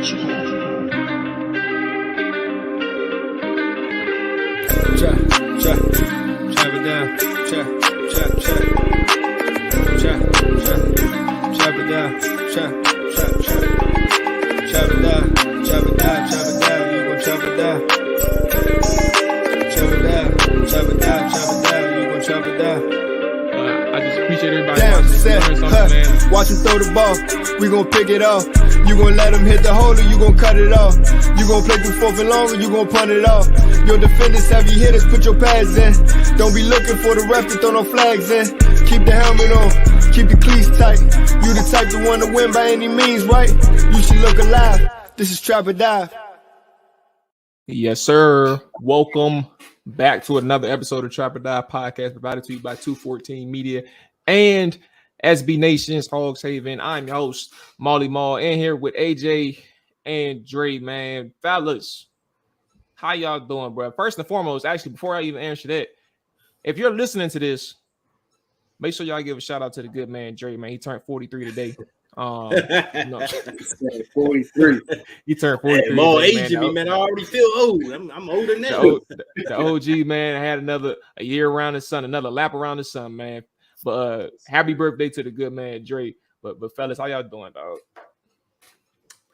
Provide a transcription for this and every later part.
Watch him throw the ball, we gon' pick it off. You gon' let him hit the hole or you gon' cut it off. You gon' play through fourth and long or you gon' punt it off. Your defenders, heavy hitters, put your pads in. Don't be looking for the ref to throw no flags in. Keep the helmet on, keep the cleats tight. You the type to want to win by any means, right? You should look alive. This is Trap or Dive. Yes, sir. Welcome back to another episode of Trap or Dive podcast provided to you by 214 Media and SB Nation's Hogs Haven. I'm your host, Mual, and here with AJ and Dre, man. Fellas, how y'all doing, bro? First and foremost, actually, before I even answer that, if you're listening to this, make sure y'all give a shout out to the good man, Dre, man. He turned 43 today. 43. He turned 43. Hey, more aging me, man. I already feel old. I'm older than that. The OG, man, had a year around the sun, another lap around the sun, man. But happy birthday to the good man, Drake. But fellas, how y'all doing, dog?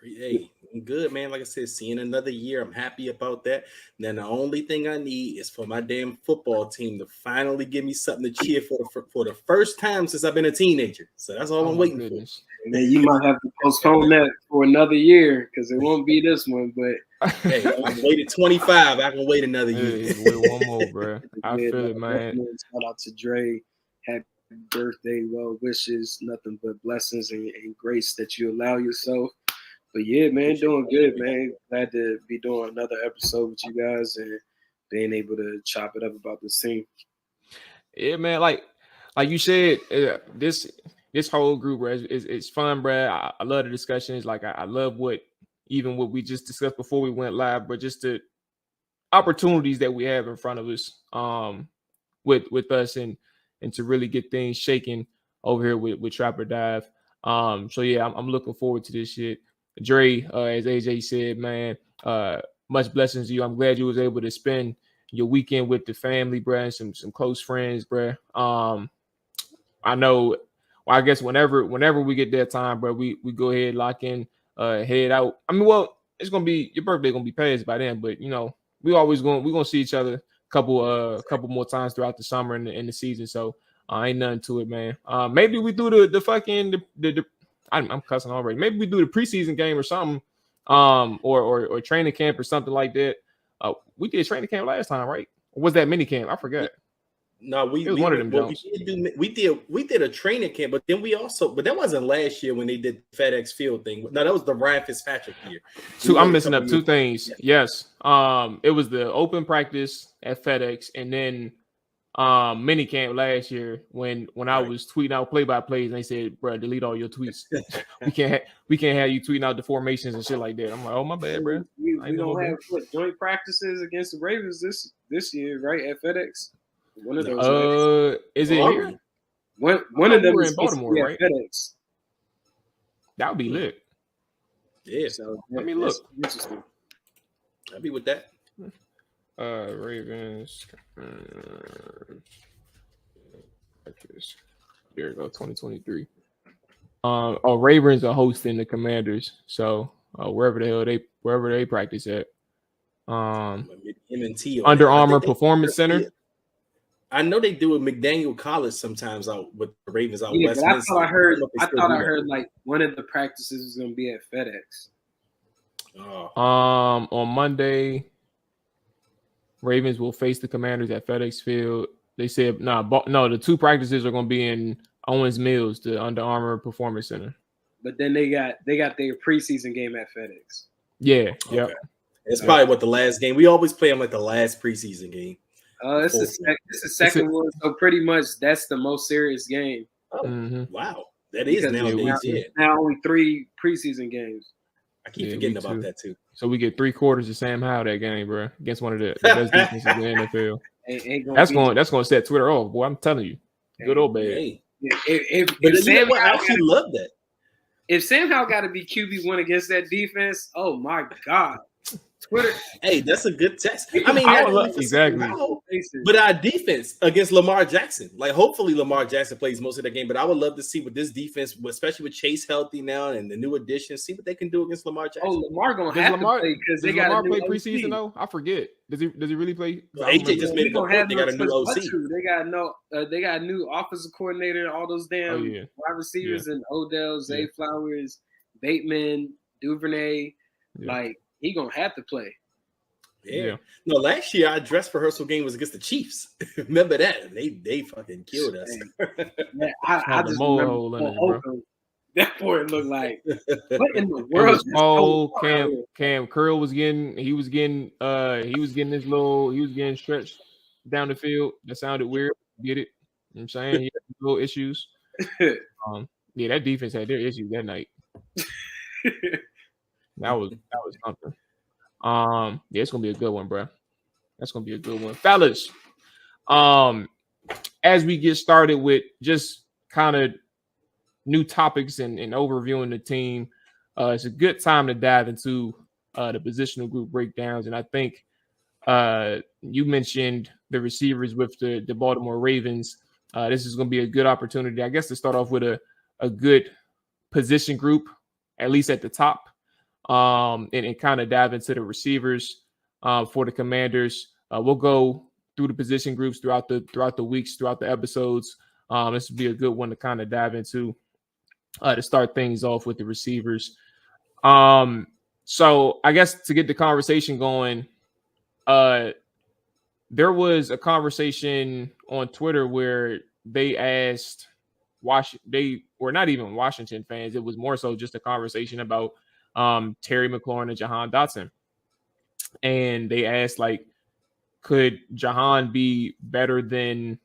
Hey, I'm good, man. Like I said, seeing another year, I'm happy about that. Then the only thing I need is for my damn football team to finally give me something to cheer for the first time since I've been a teenager. So that's all I'm waiting for. And then you might have to postpone that for another year because it won't be this one. But hey, I waited 25. I can wait another year. Wait one more, bro. I feel it, man. Shout out to Dre. Happy birthday, well wishes, nothing but blessings and grace that you allow yourself. But yeah, man, doing good, man. Glad to be doing another episode with you guys and being able to chop it up about the scene. Yeah, man, like you said, this whole group, bro, it's fun, bro. I love the discussions. Like I love what we just discussed before we went live, but just the opportunities that we have in front of us, with us and to really get things shaking over here with Trap or Dive. So yeah, I'm looking forward to this shit. Dre, as AJ said, man, much blessings to you. I'm glad you was able to spend your weekend with the family, bro, and some close friends, bro. I know, well, I guess whenever we get that time, bro, we go ahead, lock in, head out. I mean, well, it's gonna be your birthday gonna be passed by then, but you know, we're gonna see each other couple more times throughout the summer and the season. So ain't nothing to it, man. Maybe we do the fucking I'm cussing already. Maybe we do the preseason game or something, or training camp or something like that. We did training camp last time, right? Or was that mini camp? I forgot. No, we one of them. We did a training camp, but then but that wasn't last year when they did FedEx Field thing. No, that was the Ryan Fitzpatrick year. I'm messing up two things. Yes, it was the open practice at FedEx, and then mini camp last year when I was tweeting out play-by-plays, and they said, bro, delete all your tweets. we can't have you tweeting out the formations and shit like that. I'm like, oh, my bad, bro. We don't have joint practices against the Ravens this year, right, at FedEx? One of those. Is it here? One of them is in Baltimore, right? FedEx. That would be lit. Yeah. So let me look. Interesting. I'll be with that. Ravens. Here we go, 2023. Ravens are hosting the Commanders, so wherever they practice at. M&T Under Armour Performance Center. I know they do a McDaniel College sometimes out with the Ravens out west. I thought I heard like one of the practices was going to be at FedEx. On Monday, Ravens will face the Commanders at FedEx Field. They said no. The two practices are going to be in Owens Mills, the Under Armour Performance Center. But then they got their preseason game at FedEx. Yeah, okay. Yep. It's probably what the last game. We always play them like the last preseason game. It's the second one, so pretty much that's the most serious game. Oh, wow. That is nowadays. Now only 3 preseason games. I keep forgetting about that too. So we get 3 quarters of Sam Howell that game, bro, against one of the best defenses in the NFL. That's going to set Twitter off, boy. I'm telling you, good old bad. But Sam, I actually love that. if Sam Howell got to be QB1 against that defense, oh my God. Twitter. Hey, that's a good test. I mean, I not would only love- for exactly. Sam Howell, but our defense against Lamar Jackson. Like, hopefully Lamar Jackson plays most of the game, but I would love to see what this defense, especially with Chase healthy now and the new additions, see what they can do against Lamar Jackson. Oh, Lamar gonna Does have Lamar to play because they does got Lamar a new play OC. preseason though? I forget. Does he really play? 'Cause I AJ remember- just made a good point. They got a new OC. They got they got a new offensive coordinator. All those damn wide receivers and Odell, Zay Flowers, Bateman, Duvernay. Yeah. Like he gonna have to play. Yeah. No, last year our dress rehearsal game was against the Chiefs. Remember that? They fucking killed us. Man, I just remember that boy looked like what in the world? Cam Curl was getting stretched down the field. That sounded weird. Get it? You know what I'm saying? He had little issues. Yeah, that defense had their issues that night. That was something. Yeah, it's gonna be a good one, bro. That's gonna be a good one, fellas. As we get started with just kind of new topics and overviewing the team, it's a good time to dive into the positional group breakdowns. And I think you mentioned the receivers with the Baltimore Ravens. This is going to be a good opportunity, I guess, to start off with a good position group, at least at the top, and kind of dive into the receivers for the Commanders. We'll go through the position groups throughout the weeks, throughout the episodes. This would be a good one to kind of dive into to start things off with the receivers. So I guess to get the conversation going, there was a conversation on Twitter where they asked they were not even Washington fans. It was more so just a conversation about Terry McLaurin and Jahan Dotson. And they asked, like, could Jahan be better than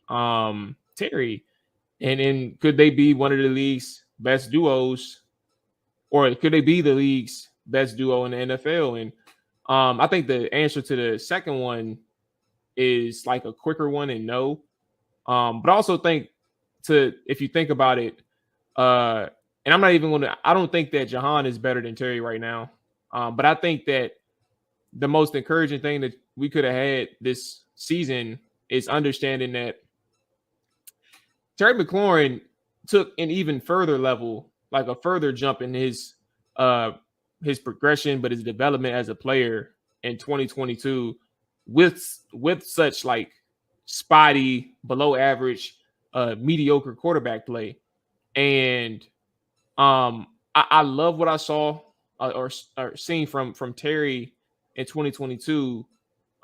Terry? And then could they be one of the league's best duos, or could they be the league's best duo in the NFL? And I think the answer to the second one is like a quicker one and no. But I also think if you think about it, and I'm not even I don't think that Jahan is better than Terry right now. But I think that the most encouraging thing that we could have had this season is understanding that Terry McLaurin took an even further level, like a further jump in his progression, but his development as a player in 2022 with such like spotty, below average, mediocre quarterback play. And I love what I saw or seen from Terry in 2022.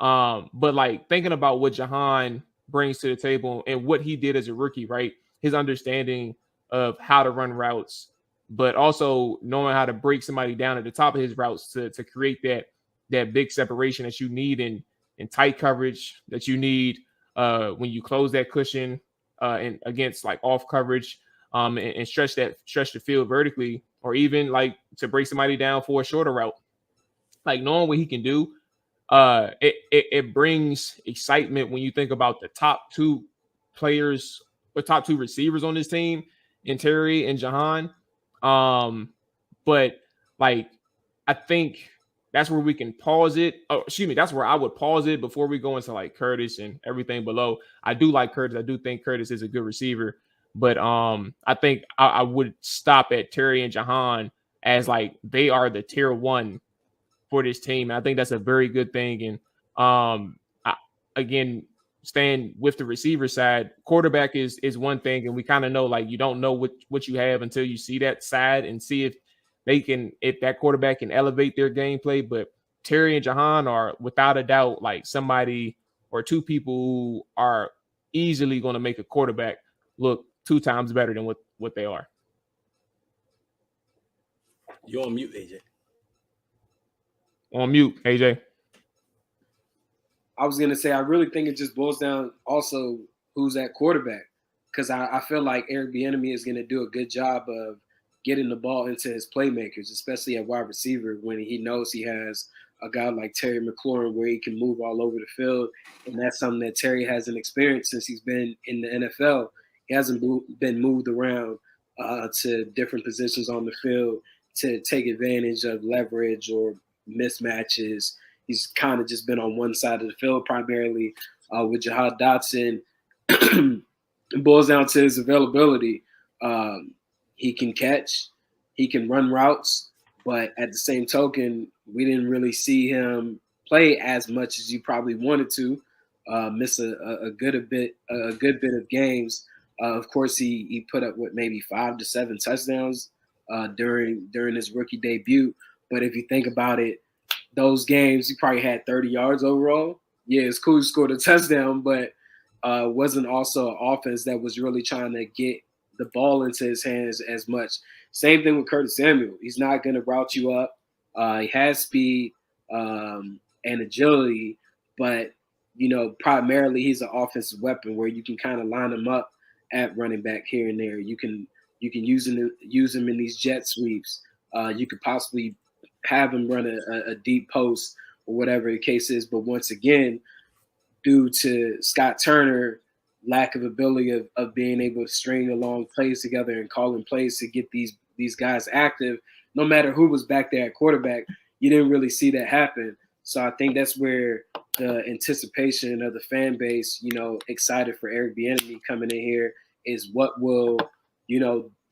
But like thinking about what Jahan brings to the table and what he did as a rookie, right? His understanding of how to run routes, but also knowing how to break somebody down at the top of his routes to create that big separation that you need in tight coverage, that you need when you close that cushion and against like off coverage, and stretch the field vertically, or even like to break somebody down for a shorter route. Like knowing what he can do, it brings excitement when you think about the top two players or top two receivers on this team in Terry and Jahan. But like, I think that's where we can pause it. Oh, excuse me. That's where I would pause it before we go into like Curtis and everything below. I do like Curtis. I do think Curtis is a good receiver, but I think I would stop at Terry and Jahan as like they are the tier one for this team. And I think that's a very good thing. And again, staying with the receiver side, quarterback is one thing, and we kind of know like you don't know what you have until you see that side and see if that quarterback can elevate their gameplay. But Terry and Jahan are without a doubt like somebody or two people who are easily going to make a quarterback look 2 times better than what they are. You're on mute, AJ. On mute, AJ. I was going to say, I really think it just boils down also who's at quarterback, because I feel like Eric Bieniemy is going to do a good job of getting the ball into his playmakers, especially at wide receiver, when he knows he has a guy like Terry McLaurin where he can move all over the field. And that's something that Terry hasn't experienced since he's been in the NFL. He hasn't been moved around to different positions on the field to take advantage of leverage or mismatches. He's kind of just been on one side of the field primarily. With Jahan Dotson, it boils down to his availability. He can catch, he can run routes, but at the same token, we didn't really see him play as much as you probably wanted to. Miss a good bit of games. Of course, he put up maybe 5 to 7 touchdowns during his rookie debut. But if you think about it, those games he probably had 30 yards overall. Yeah, it's cool to score a touchdown, but wasn't also an offense that was really trying to get the ball into his hands as much. Same thing with Curtis Samuel. He's not going to route you up. He has speed and agility, but primarily he's an offensive weapon where you can kind of line him up at running back here and there. You can use him in these jet sweeps. You could possibly have him run a deep post or whatever the case is. But once again, due to Scott Turner lack of ability of being able to string along plays together and calling plays to get these guys active, no matter who was back there at quarterback, you didn't really see that happen. So I think that's where the anticipation of the fan base, excited for Eric Bieniemy coming in here, is what will,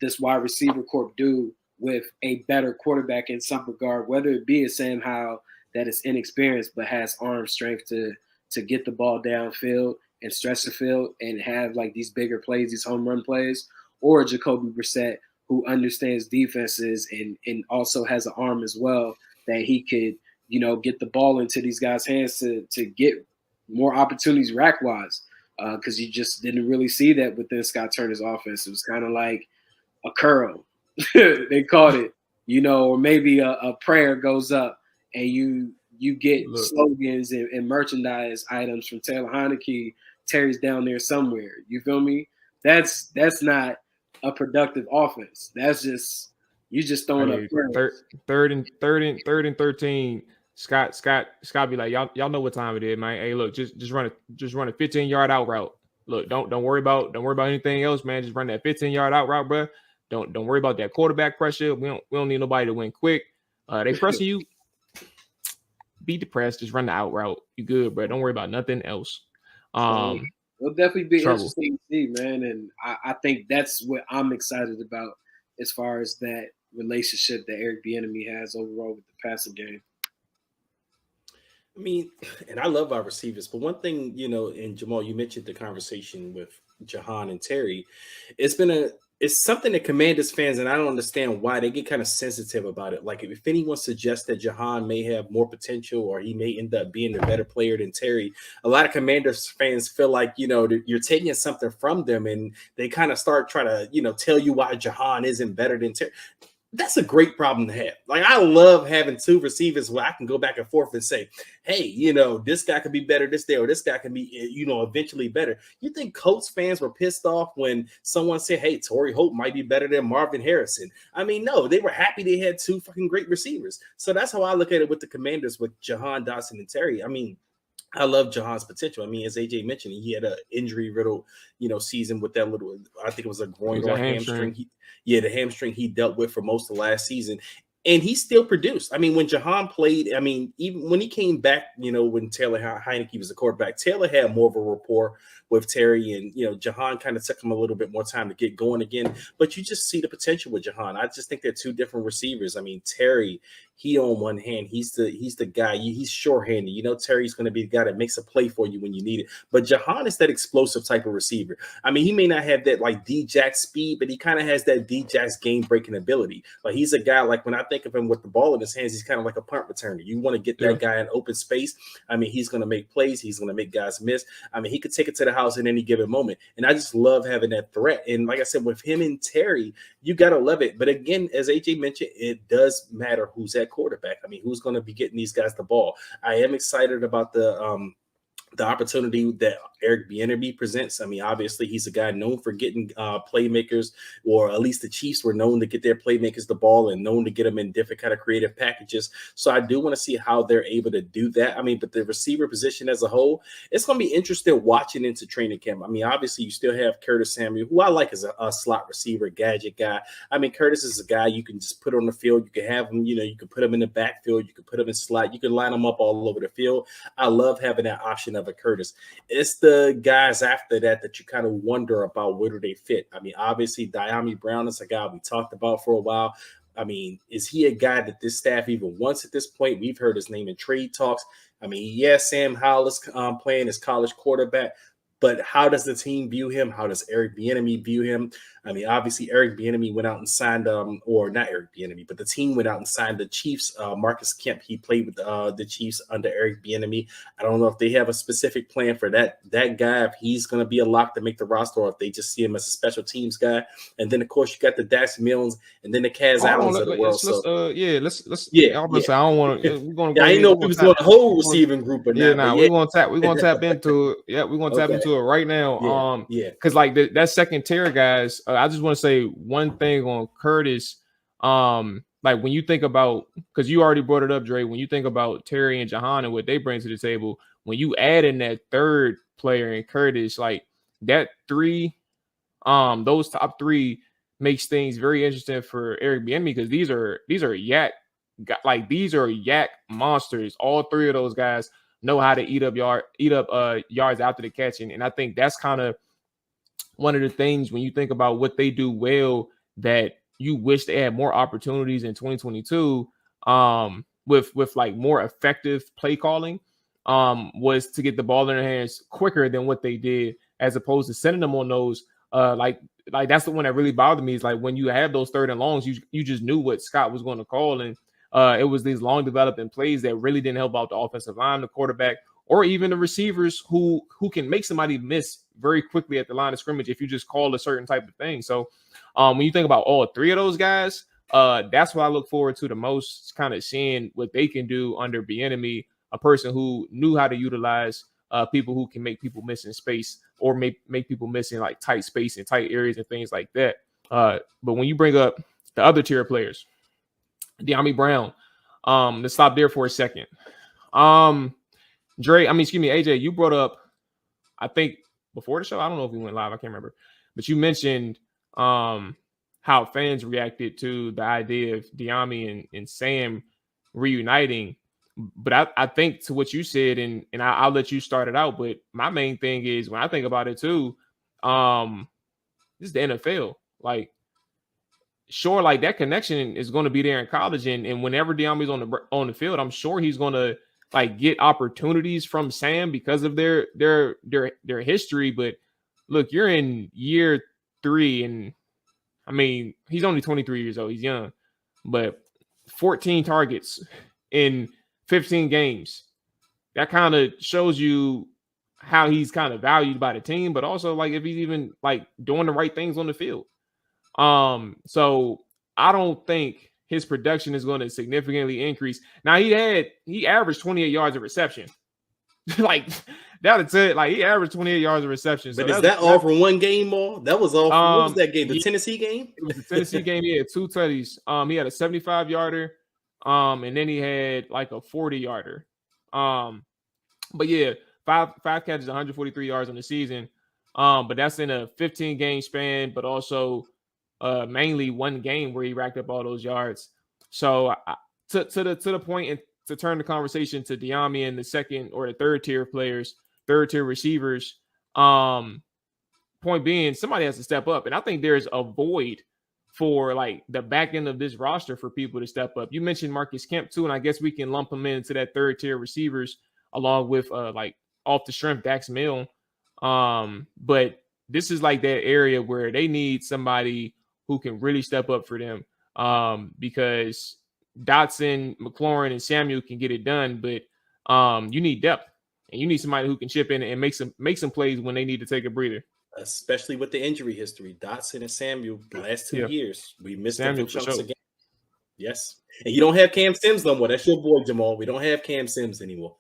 this wide receiver corps do with a better quarterback in some regard, whether it be a Sam Howell that is inexperienced but has arm strength to get the ball downfield and stretch the field and have like these bigger plays, these home run plays, or Jacoby Brissett, who understands defenses and also has an arm as well that he could, get the ball into these guys' hands to get more opportunities rack-wise, because you just didn't really see that within Scott Turner's offense. It was kind of like a curl. They called it, or maybe a prayer goes up and you get slogans and merchandise items from Taylor Heineke. Terry's down there somewhere. You feel me? That's not a productive offense. That's just you just throwing up prayers. Third and 13. Scott be like, y'all know what time it is, man. Hey, look, just run a 15-yard out route. Look, don't worry about anything else, man. Just run that 15-yard out route, bro. Don't worry about that quarterback pressure. We don't need nobody to win quick. They pressing you. Be depressed. Just run the out route. You good, bro. Don't worry about nothing else. It'll definitely be trouble. Interesting to see, man. And I think that's what I'm excited about as far as that relationship that Eric Bieniemy has overall with the passing game. I mean, and I love our receivers, but one thing, and Jamal, you mentioned the conversation with Jahan and Terry. It's something that Commanders fans, and I don't understand why they get kind of sensitive about it. Like if anyone suggests that Jahan may have more potential or he may end up being a better player than Terry, a lot of Commanders fans feel like, you're taking something from them and they kind of start trying to, tell you why Jahan isn't better than Terry. That's a great problem to have. Like, I love having two receivers where I can go back and forth and say, hey, this guy could be better this day, or this guy can be, eventually better. You think Colts fans were pissed off when someone said, hey, Torrey Holt might be better than Marvin Harrison? I mean, no, they were happy they had two fucking great receivers. So that's how I look at it with the Commanders with Jahan Dotson and Terry. I mean, I love Jahan's potential. I mean, as AJ mentioned, he had an injury-riddled, season with that little, I think it was a groin or a hamstring. The hamstring he dealt with for most of last season. And he still produced. I mean, when Jahan played, I mean, even when he came back, when Taylor Heineke was the quarterback, Taylor had more of a rapport with Terry, and, Jahan kind of took him a little bit more time to get going again. But you just see the potential with Jahan. I just think they're two different receivers. I mean, Terry, he on one hand, he's the guy. He's sure-handed. Terry's going to be the guy that makes a play for you when you need it. But Jahan is that explosive type of receiver. I mean, he may not have that like D-Jack speed, but he kind of has that D-Jack's game-breaking ability. Like he's a guy, like when I think of him with the ball in his hands, he's kind of like a punt returner. You want to get that guy in open space. I mean, he's going to make plays. He's going to make guys miss. I mean, he could take it to the house in any given moment. And I just love having that threat. And like I said, with him and Terry, you got to love it. But again, as AJ mentioned, it does matter who's at quarterback. I mean, who's going to be getting these guys the ball? I am excited about the the opportunity that Eric Bieniemy presents. I mean, obviously, he's a guy known for getting playmakers, or at least the Chiefs were known to get their playmakers the ball and known to get them in different kind of creative packages. So I do want to see how they're able to do that. I mean, but the receiver position as a whole, it's going to be interesting watching into training camp. I mean, obviously, you still have Curtis Samuel, who I like as a slot receiver, gadget guy. I mean, Curtis is a guy you can just put on the field. You can have him, you can put him in the backfield. You can put him in slot. You can line him up all over the field. I love having that option of a Curtis. It's the guys after that you kind of wonder about where do they fit. I mean, obviously, Dyami Brown is a guy we talked about for a while. I mean, is he a guy that this staff even wants at this point? We've heard his name in trade talks. I mean, yes, Sam Howell is playing his college quarterback, but how does the team view him? How does Eric Bieniemy view him? I mean, obviously, Eric Bieniemy went out and signed, or not Eric Bieniemy, but the team went out and signed the Chiefs. Marcus Kemp, he played with the Chiefs under Eric Bieniemy. I don't know if they have a specific plan for that guy, if he's going to be a lock to make the roster, or if they just see him as a special teams guy. And then, of course, you got the Dax Milnes and then the Kaz Allens of the world. I don't want to. We're going to. I didn't know if we was doing a whole receiving group or not. We're going to tap into it. Yeah, we're going to tap into it right now. Because like that second tier guys. I just want to say one thing on Curtis. Like when you think about, because you already brought it up, Dre, when you think about Terry and Jahan and what they bring to the table, when you add in that third player in Curtis, like that three, those top three makes things very interesting for Eric Bieniemy, because these are yak monsters. All three of those guys know how to eat up yards after the catch, and I think that's kind of one of the things when you think about what they do well that you wish they had more opportunities in 2022 with like more effective play calling was to get the ball in their hands quicker than what they did, as opposed to sending them on those like that's the one that really bothered me, is like when you have those third and longs, you just knew what Scott was going to call, and it was these long developing plays that really didn't help out the offensive line, the quarterback, or even the receivers who can make somebody miss very quickly at the line of scrimmage if you just call a certain type of thing. So when you think about all three of those guys, that's what I look forward to the most, kind of seeing what they can do under Bieniemy, a person who knew how to utilize people who can make people miss in space, or make people miss in like tight space and tight areas and things like that. But when you bring up the other tier players, Dyami Brown, let's stop there for a second. AJ, you brought up, I think before the show, I don't know if we went live, I can't remember, but you mentioned how fans reacted to the idea of Dyami and Sam reuniting. But I think to what you said, and I'll let you start it out, but my main thing is, when I think about it too, this is the NFL. Like, sure, like that connection is going to be there in college, and whenever Dyami's on the field, I'm sure he's going to like get opportunities from Sam because of their history. But look, you're in year 3, and I mean, he's only 23 years old. He's young, but 14 targets in 15 games. That kind of shows you how he's kind of valued by the team, but also like if he's even like doing the right things on the field. So I don't think his production is going to significantly increase. Now he averaged 28 yards of reception. Like that's it. Like he averaged 28 yards of reception. But is that all from one game, or that was all from, what was that game? The Tennessee game? It was the Tennessee game. He had 2 tutties. He had a 75-yarder. And then he had like a 40-yarder. But yeah, five catches, 143 yards on the season. But that's in a 15-game span, but also mainly one game where he racked up all those yards. So to the point, and to turn the conversation to Dyami and the second or the third tier players, third tier receivers. Point being, somebody has to step up, and I think there's a void for like the back end of this roster for people to step up. You mentioned Marcus Kemp too, and I guess we can lump him into that third tier receivers along with like off the shrimp Dax Milne. But this is like that area where they need somebody who can really step up for them, because Dotson, McLaurin, and Samuel can get it done, but you need depth, and you need somebody who can chip in and make some plays when they need to take a breather. Especially with the injury history, Dotson and Samuel, the last 2 years, we missed them for chunks again. Yes. And you don't have Cam Sims no more. That's your boy, Jamal. We don't have Cam Sims anymore.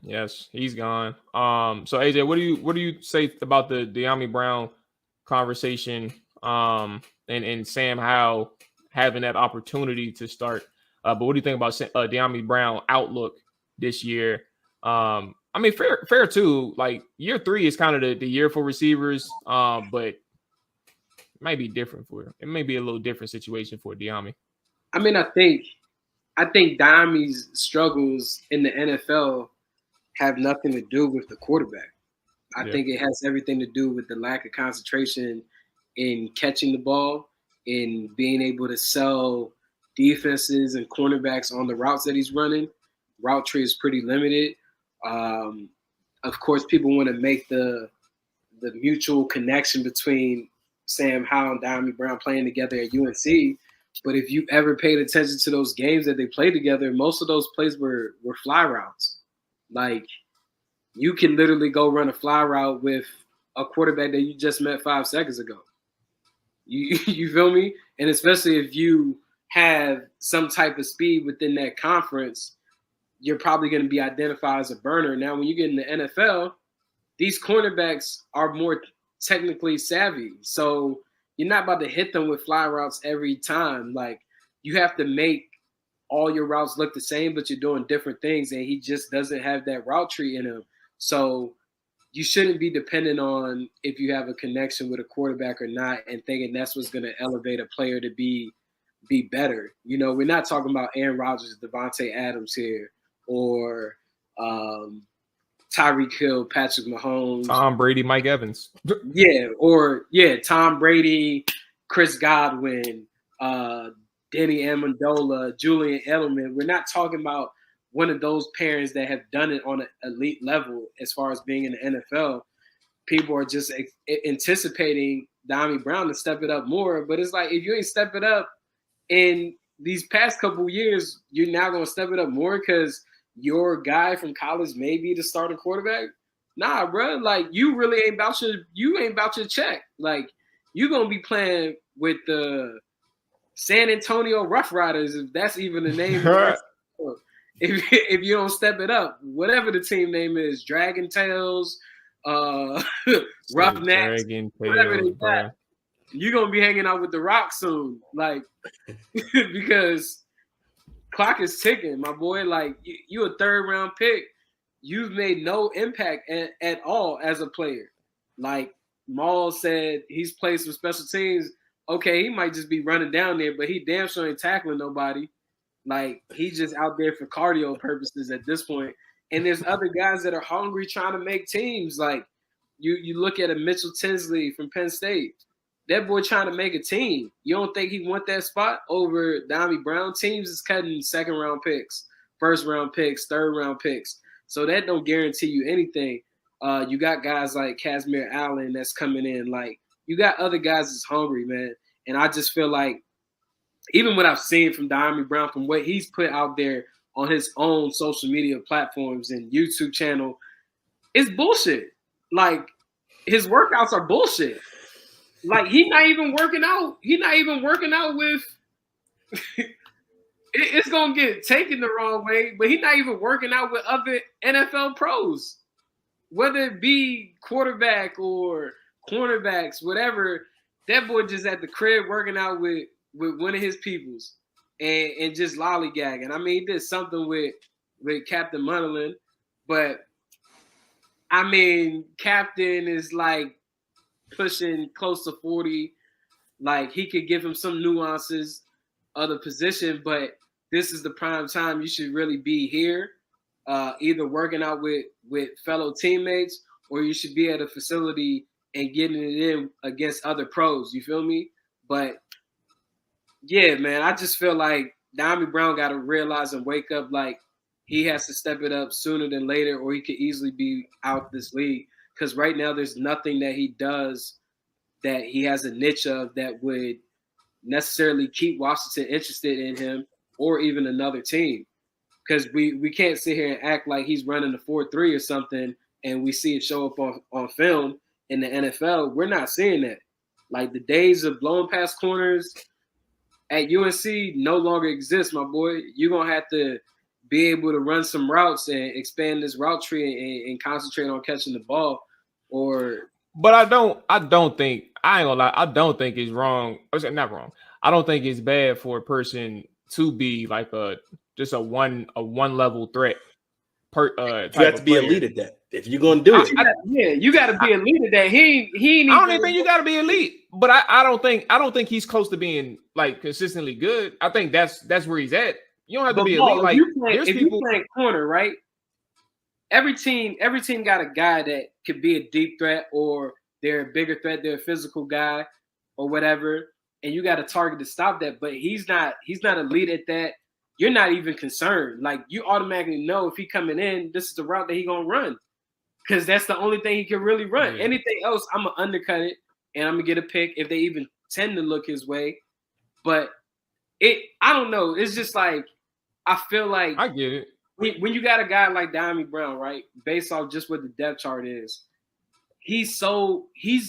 Yes, he's gone. So AJ, what do you say about the Dyami Brown conversation? And Sam Howell having that opportunity to start. But what do you think about Dyami Brown outlook this year? I mean, fair too. Like year 3 is kind of the year for receivers. But it might be different it may be a little different situation for Dyami. I mean, I think Dyami's struggles in the NFL have nothing to do with the quarterback. I think it has everything to do with the lack of concentration in catching the ball, in being able to sell defenses and cornerbacks on the routes that he's running. Route tree is pretty limited. Of course, people want to make the mutual connection between Sam Howell and Dyami Brown playing together at UNC. But if you ever paid attention to those games that they played together, most of those plays were fly routes. Like, you can literally go run a fly route with a quarterback that you just met 5 seconds ago. You feel me? And especially if you have some type of speed within that conference, you're probably going to be identified as a burner. Now, when you get in the NFL, these cornerbacks are more technically savvy. So you're not about to hit them with fly routes every time. Like, you have to make all your routes look the same, but you're doing different things, and he just doesn't have that route tree in him. So you shouldn't be dependent on if you have a connection with a quarterback or not and thinking that's what's going to elevate a player to be better. You know, we're not talking about Aaron Rodgers, Devontae Adams here, or Tyreek Hill, Patrick Mahomes, Tom Brady, Mike Evans. Tom Brady, Chris Godwin, Danny Amendola, Julian Edelman. We're not talking about one of those parents that have done it on an elite level as far as being in the NFL. People are just anticipating Dyami Brown to step it up more. But it's like, if you ain't step it up in these past couple years, you're now going to step it up more because your guy from college may be the starting quarterback. Nah, bro. Like, you really ain't about your check. Like, you're going to be playing with the San Antonio Rough Riders, if that's even the name. If you don't step it up, whatever the team name is, Dragon Tails, Roughnecks, whatever they got, you're going to be hanging out with The Rock soon. Like, because clock is ticking, my boy. Like, you a 3rd round pick. You've made no impact at all as a player. Like Mual said, he's played some special teams. Okay, he might just be running down there, but he damn sure ain't tackling nobody. Like, he's just out there for cardio purposes at this point. And there's other guys that are hungry trying to make teams. Like, you look at a Mitchell Tinsley from Penn State. That boy trying to make a team. You don't think he want that spot over Dyami Brown? Teams is cutting 2nd round picks, 1st round picks, 3rd round picks. So that don't guarantee you anything. You got guys like Casimir Allen that's coming in. Like, you got other guys that's hungry, man. And I just feel like, even what I've seen from Dyami Brown, from what he's put out there on his own social media platforms and YouTube channel, it's bullshit. Like, his workouts are bullshit. Like, he's not even working out. He's not even working out with it's going to get taken the wrong way, but he's not even working out with other NFL pros, whether it be quarterback or cornerbacks, whatever. That boy just at the crib working out with one of his peoples and just lollygagging. I mean, he did something with Captain Munderland, but I mean, Captain is like pushing close to 40. Like, he could give him some nuances of the position, but this is the prime time you should really be here, either working out with fellow teammates, or you should be at a facility and getting it in against other pros. You feel me? But yeah, man, I just feel like Dyami Brown got to realize and wake up, like, he has to step it up sooner than later, or he could easily be out this league. Because right now there's nothing that he does that he has a niche of that would necessarily keep Washington interested in him or even another team. Because we can't sit here and act like he's running a 4-3 or something and we see it show up on film in the NFL. We're not seeing that. Like, the days of blowing past corners at UNC no longer exists, my boy. You're going to have to be able to run some routes and expand this route tree and concentrate on catching the ball. But I don't think, I ain't gonna lie, I don't think it's wrong. Not wrong. I don't think it's bad for a person to be like just a one level threat. You have to be elite at that if you're gonna do it. You got to be elite at that. He ain't I don't even think you got to be elite, but I don't think he's close to being like consistently good. I think that's where he's at. You don't have to be elite. Like if you playing corner, right? Every team got a guy that could be a deep threat, or they're a bigger threat, they're a physical guy, or whatever, and you got a target to stop that. But he's not elite at that. You're not even concerned. Like, you automatically know if he coming in, this is the route that he gonna run, because that's the only thing he can really run. Yeah. Anything else, I'm gonna undercut it and I'm gonna get a pick if they even tend to look his way. But I don't know. It's just like, I feel like I get it. When you got a guy like Dyami Brown, right, based off just what the depth chart is, he's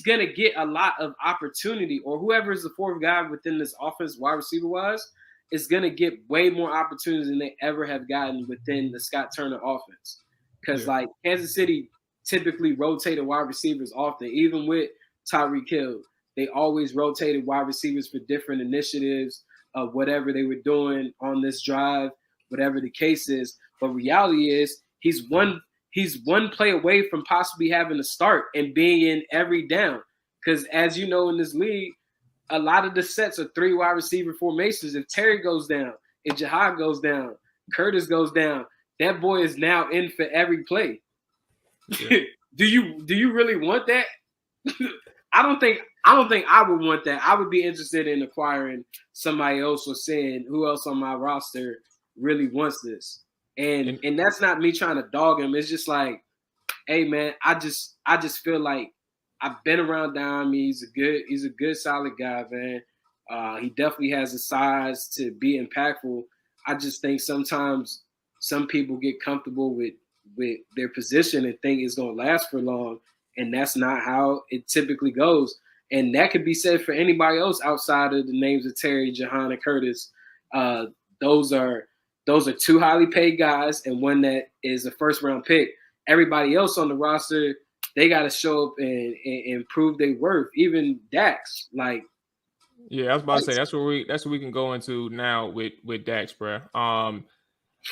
gonna get a lot of opportunity, or whoever is the fourth guy within this offense, wide receiver wise, is gonna get way more opportunities than they ever have gotten within the Scott Turner offense. Because like Kansas City typically rotated wide receivers often, even with Tyreek Hill, they always rotated wide receivers for different initiatives of whatever they were doing on this drive, whatever the case is. But reality is he's one play away from possibly having to start and being in every down. Because as you know, in this league, a lot of the sets are 3 wide receiver formations. If Terry goes down, if Jahan goes down, Curtis goes down, that boy is now in for every play. Yeah. Do you really want that? I don't think I would want that. I would be interested in acquiring somebody else, or saying who else on my roster really wants this. And that's not me trying to dog him. It's just like, hey man, I just feel like I've been around Dyami. He's a good solid guy, man. He definitely has the size to be impactful. I just think sometimes some people get comfortable with their position and think it's going to last for long, and that's not how it typically goes. And that could be said for anybody else outside of the names of Terry, Jahan, and Curtis. Those are 2 highly paid guys, and one that is a first-round pick. Everybody else on the roster, they got to show up and prove their worth. Even Dax, like. Yeah, I was about to say that's what we can go into now with Dax, bro.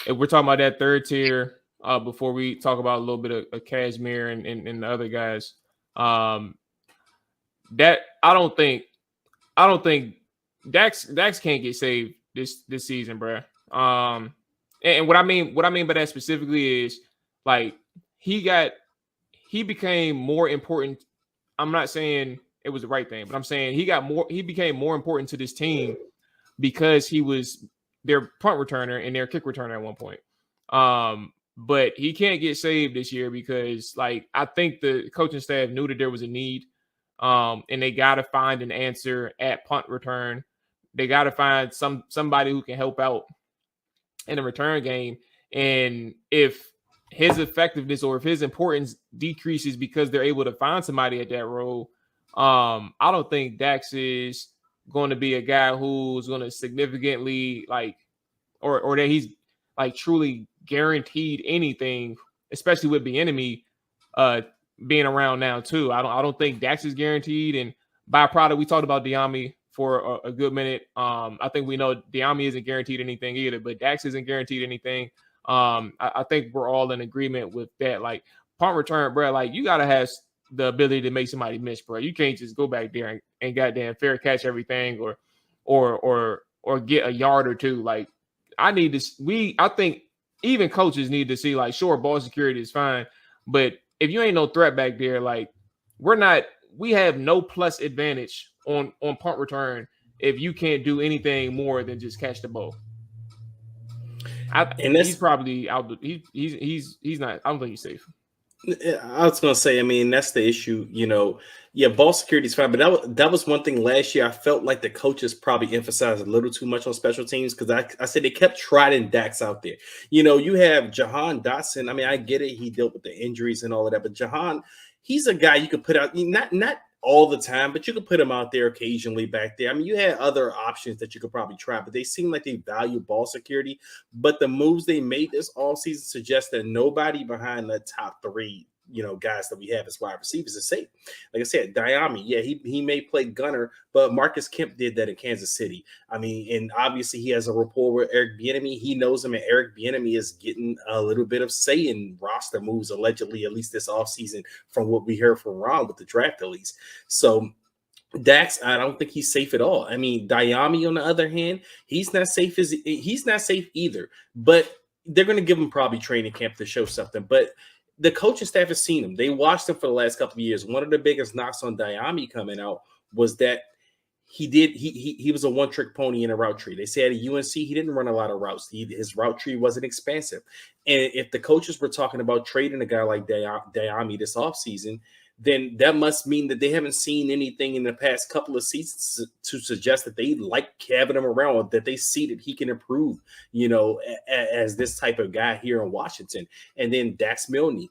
If we're talking about that third tier, before we talk about a little bit of Cashmere and the other guys, that I don't think Dax can't get saved this season, bro. And what I mean by that specifically is, like, he became more important. I'm not saying it was the right thing, but I'm saying he became more important to this team because he was their punt returner and their kick returner at one point. But he can't get saved this year because, like, I think the coaching staff knew that there was a need, and they got to find an answer at punt return. They got to find somebody who can help out in the return game. And if his effectiveness or if his importance decreases because they're able to find somebody at that role, I don't think Dax is going to be a guy who's going to significantly, like, or that he's like truly guaranteed anything, especially with the enemy being around now too. I don't think Dax is guaranteed. And byproduct, we talked about Dyami for a good minute. I think we know Dyami isn't guaranteed anything either, but Dax isn't guaranteed anything. I think we're all in agreement with that. Like, punt return, bro, like, you gotta have the ability to make somebody miss, bro. You can't just go back there and goddamn fair catch everything or get a yard or two. Like, I think even coaches need to see, like, sure, ball security is fine, but if you ain't no threat back there, like, we have no plus advantage on punt return if you can't do anything more than just catch the ball. He's probably out. He's not. I don't think he's safe. I was gonna say, I mean, that's the issue. You know, yeah, ball security is fine, but that was one thing last year. I felt like the coaches probably emphasized a little too much on special teams because I said they kept trotting Dax out there. You know, you have Jahan Dotson. I mean, I get it; he dealt with the injuries and all of that, but Jahan, he's a guy you could put out. Not all the time, but you could put him out there occasionally back there. I mean, you had other options that you could probably try, but they seem like they value ball security. But the moves they made this offseason suggest that nobody behind the top three, guys that we have as wide receivers is safe. Like I said, Dyami, yeah, he may play gunner, but Marcus Kemp did that in Kansas City. I mean, and obviously he has a rapport with Eric Bieniemy. He knows him, and Eric Bieniemy is getting a little bit of say in roster moves, allegedly, at least this offseason, from what we heard from Ron with the draft release. So Dax, I don't think he's safe at all. I mean, Dyami, on the other hand, he's not safe either. But they're going to give him probably training camp to show something. But the coaching staff has seen him. They watched him for the last couple of years. One of the biggest knocks on Dyami coming out was that he was a one-trick pony in a route tree. They said at UNC he didn't run a lot of routes. His route tree wasn't expansive. And if the coaches were talking about trading a guy like Dyami this offseason, then that must mean that they haven't seen anything in the past couple of seasons to suggest that they like having him around, or that they see that he can improve, as this type of guy here in Washington. And then Dax Milne,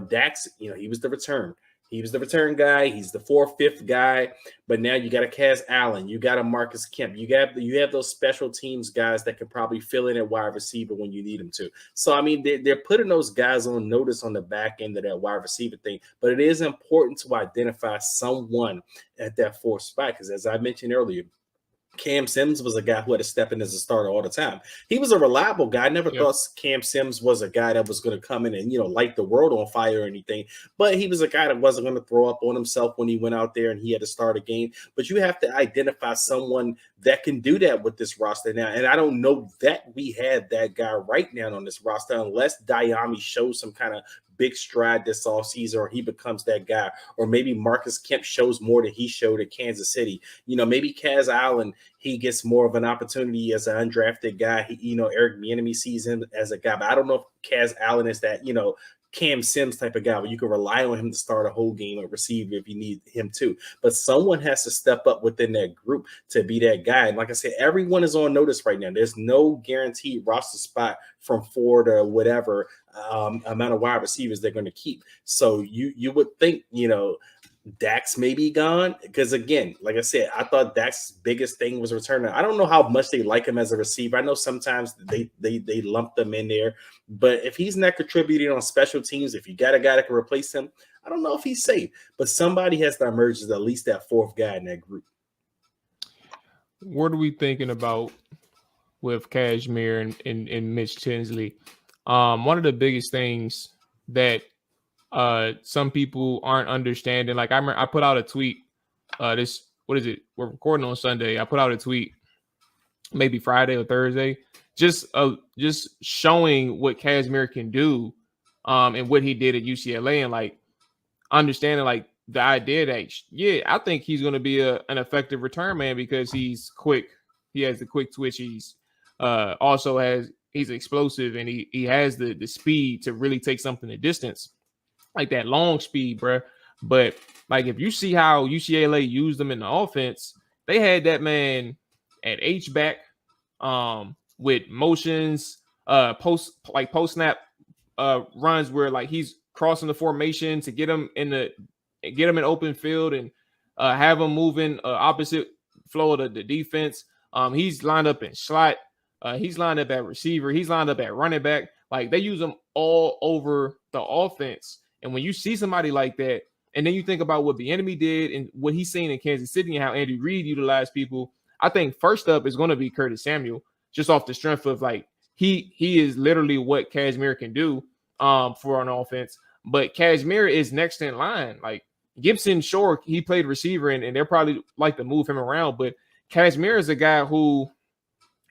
Dax, he was the return. He was the return guy. He's the 4th, 5th guy. But now you got a Kaz Allen. You got a Marcus Kemp. You have those special teams guys that can probably fill in at wide receiver when you need them to. So, I mean, they're putting those guys on notice on the back end of that wide receiver thing. But it is important to identify someone at that 4th spot, because as I mentioned earlier, Cam Sims was a guy who had to step in as a starter all the time. He was a reliable guy. I never thought Cam Sims was a guy that was going to come in and, light the world on fire or anything. But he was a guy that wasn't going to throw up on himself when he went out there and he had to start a game. But you have to identify someone that can do that with this roster now. And I don't know that we had that guy right now on this roster, unless Dyami shows some kind of big stride this offseason, or he becomes that guy, or maybe Marcus Kemp shows more than he showed at Kansas City. Maybe Kaz Allen, he gets more of an opportunity as an undrafted guy. Eric Bieniemy sees him as a guy, but I don't know if Kaz Allen is that, Cam Sims type of guy where you can rely on him to start a whole game or receive if you need him to. But someone has to step up within that group to be that guy. And like I said, everyone is on notice right now. There's no guaranteed roster spot from 4 to whatever amount of wide receivers they're going to keep. So you would think, Dax may be gone, because again, like I said, I thought Dax's biggest thing was returning. I don't know how much they like him as a receiver. I know sometimes they lump them in there, but if he's not contributing on special teams, if you got a guy that can replace him, I don't know if he's safe. But somebody has to emerge as at least that 4th guy in that group. What are we thinking about with Cashmere and Mitch Tinsley? One of the biggest things that some people aren't understanding. Like I put out a tweet. What is it? We're recording on Sunday. I put out a tweet, maybe Friday or Thursday, just showing what Cashmere can do, and what he did at UCLA, and like understanding like the idea that I think he's going to be an effective return man because he's quick. He has the quick twitch. He's explosive, and he has the speed to really take something the distance. Like that long speed, bro. But like if you see how UCLA used them in the offense, they had that man at H-back with motions, post snap runs where like he's crossing the formation to get him in open field and have him moving opposite flow of the defense. He's lined up in slot. He's lined up at receiver. He's lined up at running back. Like they use him all over the offense. And when you see somebody like that, and then you think about what the enemy did and what he's seen in Kansas City and how Andy Reid utilized people, I think first up is going to be Curtis Samuel, just off the strength of like he is literally what Cashmere can do for an offense. But Cashmere is next in line. Like Gibson, sure, he played receiver, and they're probably like to move him around. But Cashmere is a guy who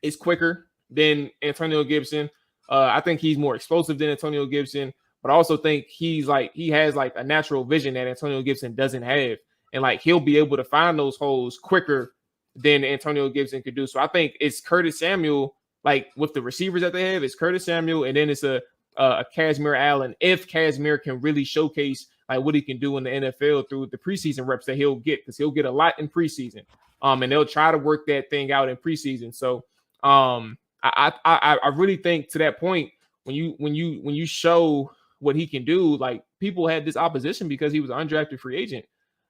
is quicker than Antonio Gibson. I think he's more explosive than Antonio Gibson. But I also think he has like a natural vision that Antonio Gibson doesn't have. And like he'll be able to find those holes quicker than Antonio Gibson could do. So I think it's Curtis Samuel, like with the receivers that they have, it's Curtis Samuel, and then it's a Cashmere Allen. If Cashmere can really showcase like what he can do in the NFL through the preseason reps that he'll get, because he'll get a lot in preseason. And they'll try to work that thing out in preseason. So I really think to that point, when you show what he can do, like people had this opposition because he was an undrafted free agent.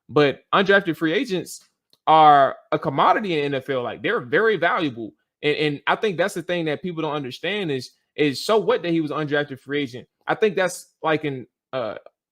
But undrafted free agents are a commodity in the NFL. Like they're very valuable. And I think that's the thing that people don't understand is so what that he was undrafted free agent. I think that's like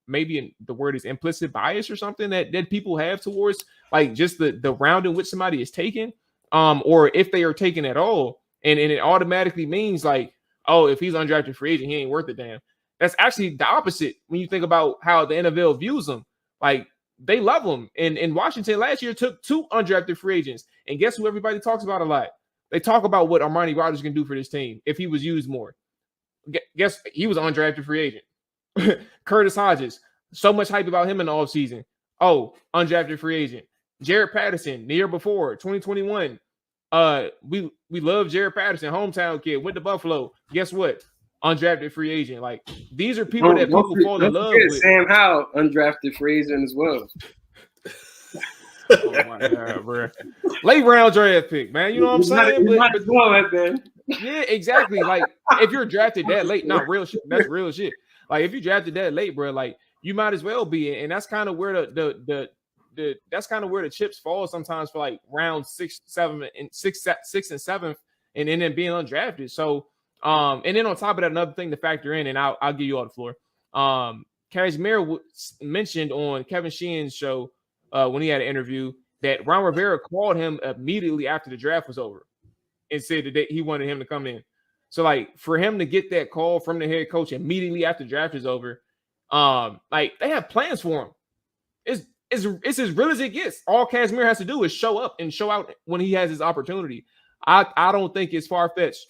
maybe the word is implicit bias or something that people have towards like just the round in which somebody is taken, or if they are taken at all, and it automatically means like, oh, if he's undrafted free agent, he ain't worth a damn. That's actually the opposite when you think about how the NFL views him. Like they love him. And Washington last year took 2 undrafted free agents, and guess who everybody talks about a lot? They talk about what Armani Rodgers can do for this team if he was used more. Guess he was an undrafted free agent. Curtis Hodges, so much hype about him in the offseason. Oh, undrafted free agent. Jared Patterson, the year before, 2021. We love Jared Patterson, hometown kid, went to Buffalo. Guess what? Undrafted free agent. Like these are people that people fall in love with. Sam Howell, undrafted free agent as well. Oh my god, bro! Late round draft pick, man. You know what I'm saying? Yeah, exactly. Like if you're drafted that late, not real shit. That's real shit. Like if you drafted that late, bro, like you might as well be, and that's kind of where the that's kind of where the chips fall sometimes for like round 6, 7, and 6 and 7th, and then being undrafted. So, and then on top of that, another thing to factor in, and I'll give you all the floor. Casimir mentioned on Kevin Sheehan's show when he had an interview that Ron Rivera called him immediately after the draft was over and said that he wanted him to come in. So like for him to get that call from the head coach immediately after the draft is over, like they have plans for him. It's as real as it gets. All Casimir has to do is show up and show out when he has his opportunity. I don't think it's far-fetched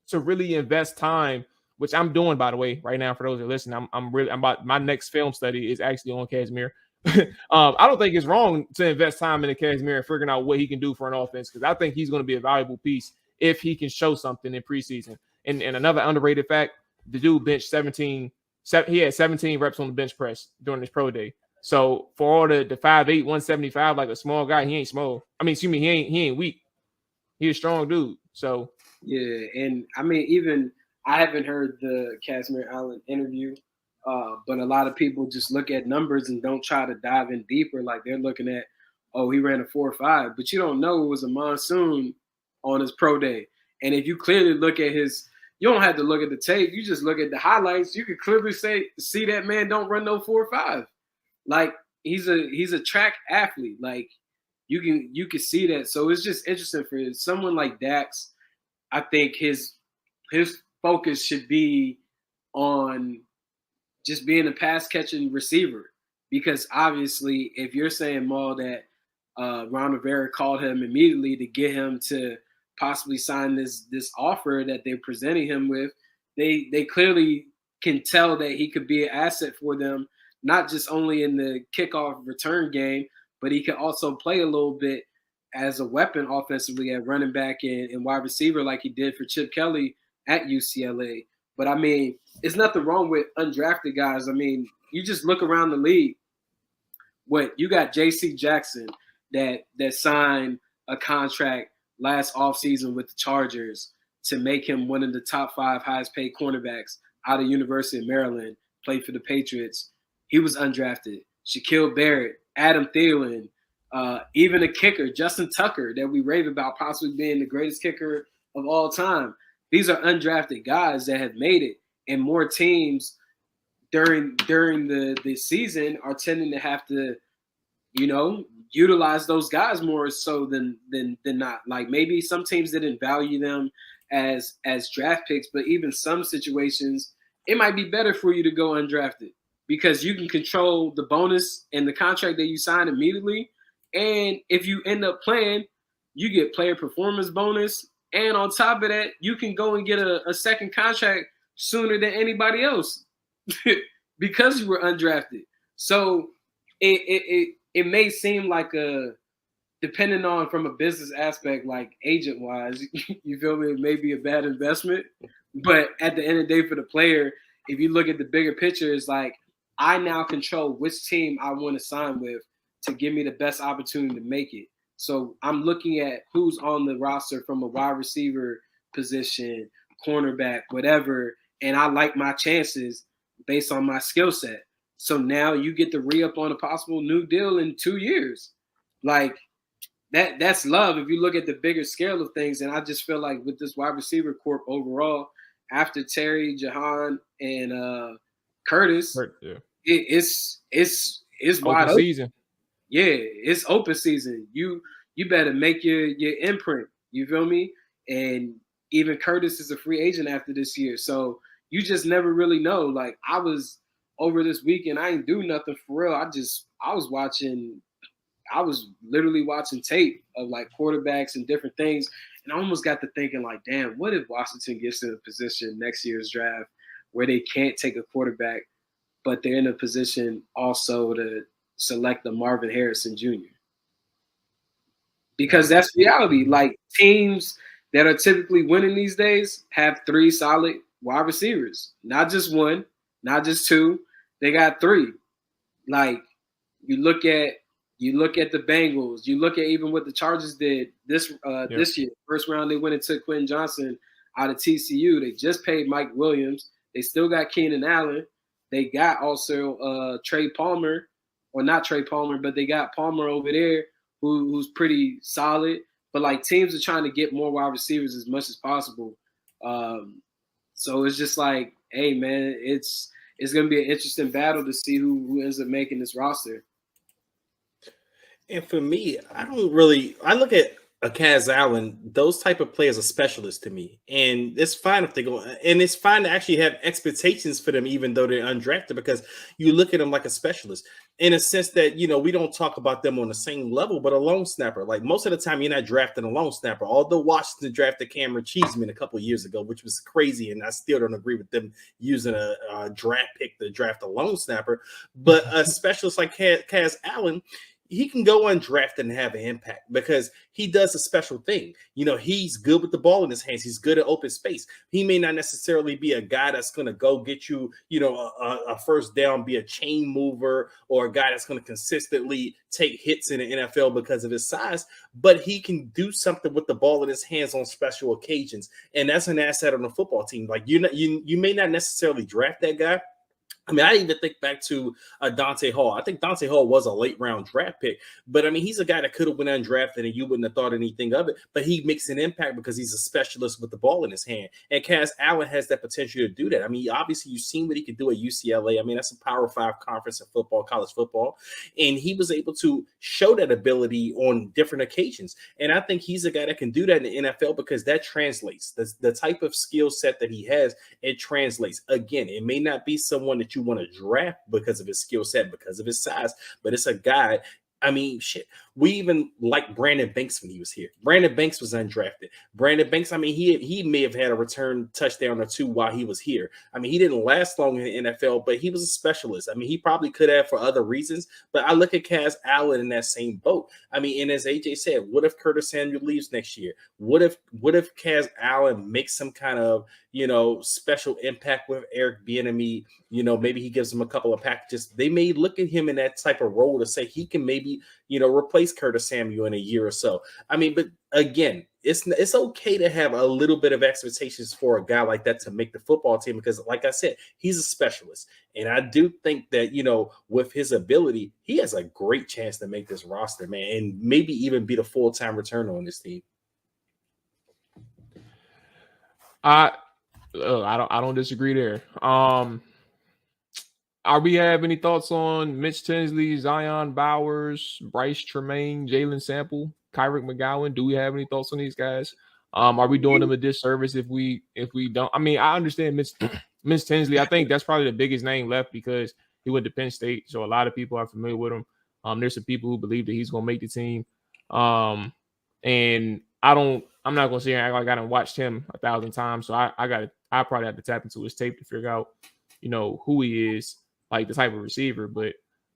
to really invest time, which I'm doing, by the way, right now. For those that listen, I'm about my next film study is actually on Casimir. I don't think it's wrong to invest time in the Casimir and figuring out what he can do for an offense, because I think he's going to be a valuable piece if he can show something in preseason. And another underrated fact, the dude benched 17. He had 17 reps on the bench press during his pro day. So for all the 5'8", 175, like a small guy, he ain't small. I mean, excuse me, he ain't weak. He's a strong dude. So yeah, and I mean, even I haven't heard the Casimir Allen interview, but a lot of people just look at numbers and don't try to dive in deeper. Like they're looking at, oh, he ran a 4.5, but you don't know it was a monsoon on his pro day. And if you clearly look at his, you don't have to look at the tape. You just look at the highlights. You can clearly see that man don't run no 4.5. Like he's a track athlete. Like you can see that. So it's just interesting for someone like Dax. I think his focus should be on just being a pass catching receiver, because obviously if you're saying, Mual, that Ron Rivera called him immediately to get him to possibly sign this offer that they're presenting him with, they clearly can tell that he could be an asset for them, not just only in the kickoff return game, but he can also play a little bit as a weapon offensively at running back and wide receiver like he did for Chip Kelly at UCLA. But, I mean, there's nothing wrong with undrafted guys. I mean, you just look around the league. You got J.C. Jackson that signed a contract last offseason with the Chargers to make him one of the top 5 highest paid cornerbacks out of University of Maryland, played for the Patriots. He was undrafted. Shaquille Barrett, Adam Thielen, even a kicker, Justin Tucker, that we rave about possibly being the greatest kicker of all time. These are undrafted guys that have made it, and more teams during the season are tending to have to, utilize those guys more so than not. Like maybe some teams didn't value them as draft picks, but even some situations, it might be better for you to go undrafted, because you can control the bonus and the contract that you sign immediately. And if you end up playing, you get player performance bonus. And on top of that, you can go and get a second contract sooner than anybody else because you were undrafted. So it may seem like depending on from a business aspect, like agent-wise, you feel me, it may be a bad investment. But at the end of the day for the player, if you look at the bigger picture, it's like, I now control which team I want to sign with to give me the best opportunity to make it. So I'm looking at who's on the roster from a wide receiver position, cornerback, whatever, and I like my chances based on my skill set. So now you get to re-up on a possible new deal in 2 years. Like that's love if you look at the bigger scale of things. And I just feel like with this wide receiver corp overall, after Terry, Jahan, and Curtis, Yeah. it's wide Open open. season. Yeah, it's open season. You better make your imprint. You feel me? And even Curtis is a free agent after this year. So you just never really know. Like I was over this weekend, I ain't do nothing for real. I was literally watching tape of like quarterbacks and different things. And I almost got to thinking like, damn, what if Washington gets in a position next year's draft where they can't take a quarterback, but they're in a position also to select the Marvin Harrison Jr. Because that's reality. Like teams that are typically winning these days have 3 solid wide receivers, not just one, not just 2. They got 3. Like you look at the Bengals. You look at even what the Chargers did this year. First round they went and took Quentin Johnson out of TCU. They just paid Mike Williams. They still got Keenan Allen. They got also Trey Palmer, or not Trey Palmer, but they got Palmer over there who's pretty solid. But like teams are trying to get more wide receivers as much as possible. So it's just like, hey man, it's gonna be an interesting battle to see who ends up making this roster. And for me, I look at a Kaz Allen, those type of players are specialists to me. And it's fine if they go, and it's fine to actually have expectations for them, even though they're undrafted, because you look at them like a specialist in a sense that, we don't talk about them on the same level, but a long snapper, like most of the time you're not drafting a long snapper, although Washington drafted Cameron Cheeseman a couple of years ago, which was crazy. And I still don't agree with them using a draft pick to draft a long snapper, but a specialist like Kaz Allen, he can go undrafted and have an impact because he does a special thing. He's good with the ball in his hands. He's good at open space. He may not necessarily be a guy that's going to go get you, a first down, be a chain mover, or a guy that's going to consistently take hits in the NFL because of his size, but he can do something with the ball in his hands on special occasions. And that's an asset on the football team. Like you may not necessarily draft that guy. I mean, I even think back to Dante Hall. I think Dante Hall was a late round draft pick, but I mean, he's a guy that could have went undrafted and you wouldn't have thought anything of it, but he makes an impact because he's a specialist with the ball in his hand. And Kaz Allen has that potential to do that. I mean, obviously you've seen what he could do at UCLA. I mean, that's a Power 5 conference in football, college football. And he was able to show that ability on different occasions. And I think he's a guy that can do that in the NFL because that translates. The type of skill set that he has, it translates. Again, it may not be someone that you want to draft because of his skill set, because of his size, but it's a guy. I mean, shit. We even like Brandon Banks when he was here. Brandon Banks was undrafted. Brandon Banks, I mean, he may have had a return touchdown or 2 while he was here. I mean, he didn't last long in the NFL, but he was a specialist. I mean, he probably could have for other reasons, but I look at Kaz Allen in that same boat. I mean, and as AJ said, what if Curtis Samuel leaves next year? What if Kaz Allen makes some kind of, special impact with Eric Bieniemy? Maybe he gives him a couple of packages. They may look at him in that type of role to say he can maybe, replace Curtis Samuel in a year or so. I mean, but again, it's okay to have a little bit of expectations for a guy like that to make the football team because, like I said, he's a specialist. And I do think that, with his ability, he has a great chance to make this roster, man, and maybe even be the full-time returner on this team. I don't disagree there. Are we have any thoughts on Mitch Tinsley, Zion Bowers, Bryce Tremaine, Jalen Sample, Kyrick McGowan? Do we have any thoughts on these guys? Are we doing them a disservice if we don't? I mean, I understand Mitch Tinsley. I think that's probably the biggest name left because he went to Penn State, so a lot of people are familiar with him. There's some people who believe that he's going to make the team. And I'm not going to sit here and act like I done watched him 1,000 times. So I probably have to tap into his tape to figure out, who he is, like the type of receiver. But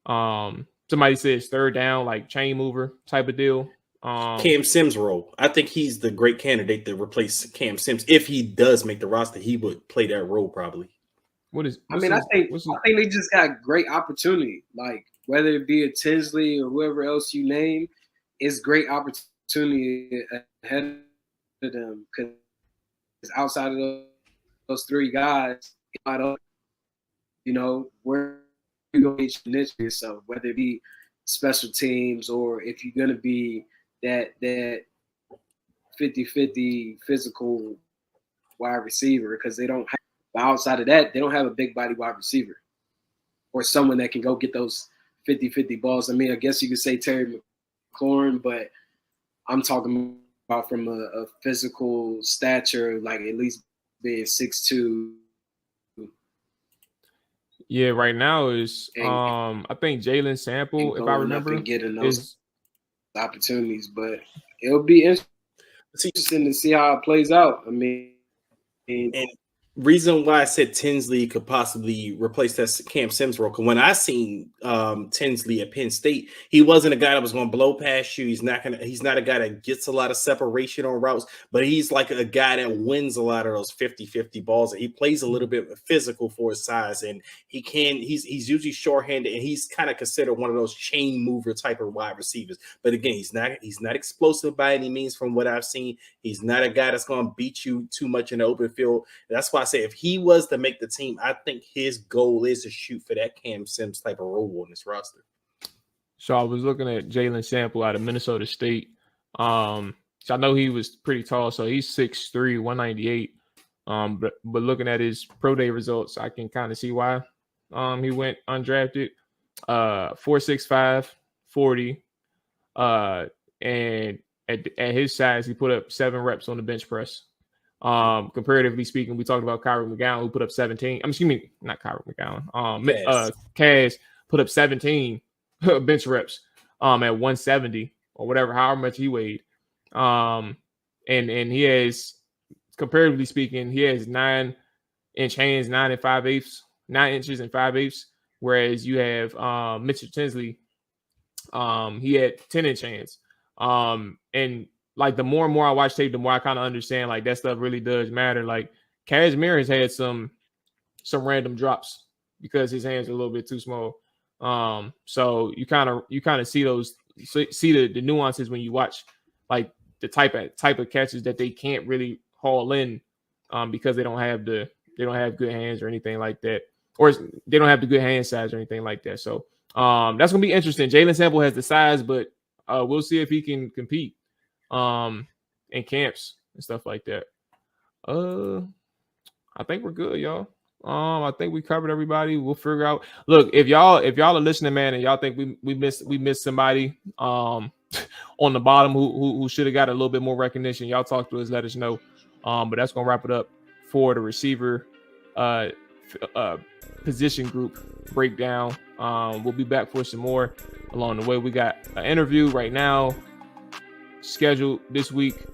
somebody says third down, like chain mover type of deal. Cam Sims role. I think he's the great candidate to replace Cam Sims. If he does make the roster, he would play that role probably. I think they just got great opportunity. Like whether it be a Tinsley or whoever else you name, it's great opportunity ahead of them because outside of those 3 guys, where going to niche yourself, whether it be special teams or if you're going to be that 50-50 physical wide receiver, because they don't have, outside of that, they don't have a big body wide receiver or someone that can go get those 50-50 balls. I mean, I guess you could say Terry McLaurin, but I'm talking about from a physical stature, like at least being 6'2". Yeah, right now is I think Jalen Sample, if I remember, getting those opportunities, but it'll be interesting to see how it plays out. I mean, and reason why I said Tinsley could possibly replace that Cam Sims role, because when I seen Tinsley at Penn State, he wasn't a guy that was going to blow past you. He's not a guy that gets a lot of separation on routes, but he's like a guy that wins a lot of those 50-50 balls, and he plays a little bit physical for his size, and he's usually short-handed, and he's kind of considered one of those chain mover type of wide receivers. But again, he's not explosive by any means from what I've seen. He's not a guy that's going to beat you too much in the open field. That's why I say if he was to make the team, I think his goal is to shoot for that Cam Sims type of role on this roster. So I was looking at Jalen Sample out of Minnesota State. So I know he was pretty tall, so he's 6'3", 198. But looking at his pro day results, I can kind of see why he went undrafted. 4'6", 40. And at his size, he put up 7 reps on the bench press. Comparatively speaking, we talked about Kyrie McGowan, who put up 17. Not Kyrie McGowan. Kaz put up 17 bench reps at 170 or whatever, however much he weighed. And he has, comparatively speaking, he has 9-inch hands, 9 inches and 5/8, whereas you have Mitchell Tinsley. He had 10-inch hands. And like the more and more I watch tape, the more I kind of understand like that stuff really does matter. Like Kazmir has had some random drops because his hands are a little bit too small. So you kind of see the nuances when you watch like the type of catches that they can't really haul in because they don't have good hands or anything like that, or they don't have the good hand size or anything like that. So that's gonna be interesting. Jalen Sample has the size, but we'll see if he can compete in camps and stuff like that. I think we're good, y'all. I think we covered everybody. We'll figure out. Look, if y'all are listening, man, and y'all think we missed somebody on the bottom who should have got a little bit more recognition, y'all talk to us, let us know. But that's gonna wrap it up for the receiver position group breakdown. We'll be back for some more along the way. We got an interview right now scheduled this week,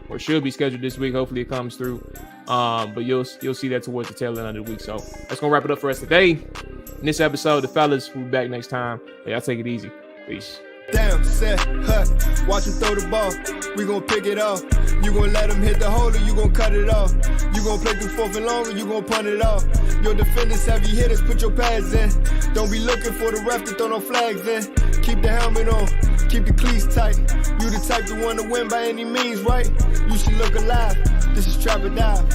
or should be scheduled this week. Hopefully it comes through. But you'll see that towards the tail end of the week. So that's gonna wrap it up for us today. In this episode, the fellas will be back next time. Y'all take it easy. Peace. Down, set, watch him throw the ball. We gon' pick it off. You gon' let him hit the hole or you gon' cut it off. You gon' play through 4th and long or you gon' punt it off. Your defenders heavy hitters, put your pads in. Don't be looking for the ref to throw no flags in. Keep the helmet on, keep the cleats tight. You the type to want to win by any means, right? You should look alive. This is Trap or Dive.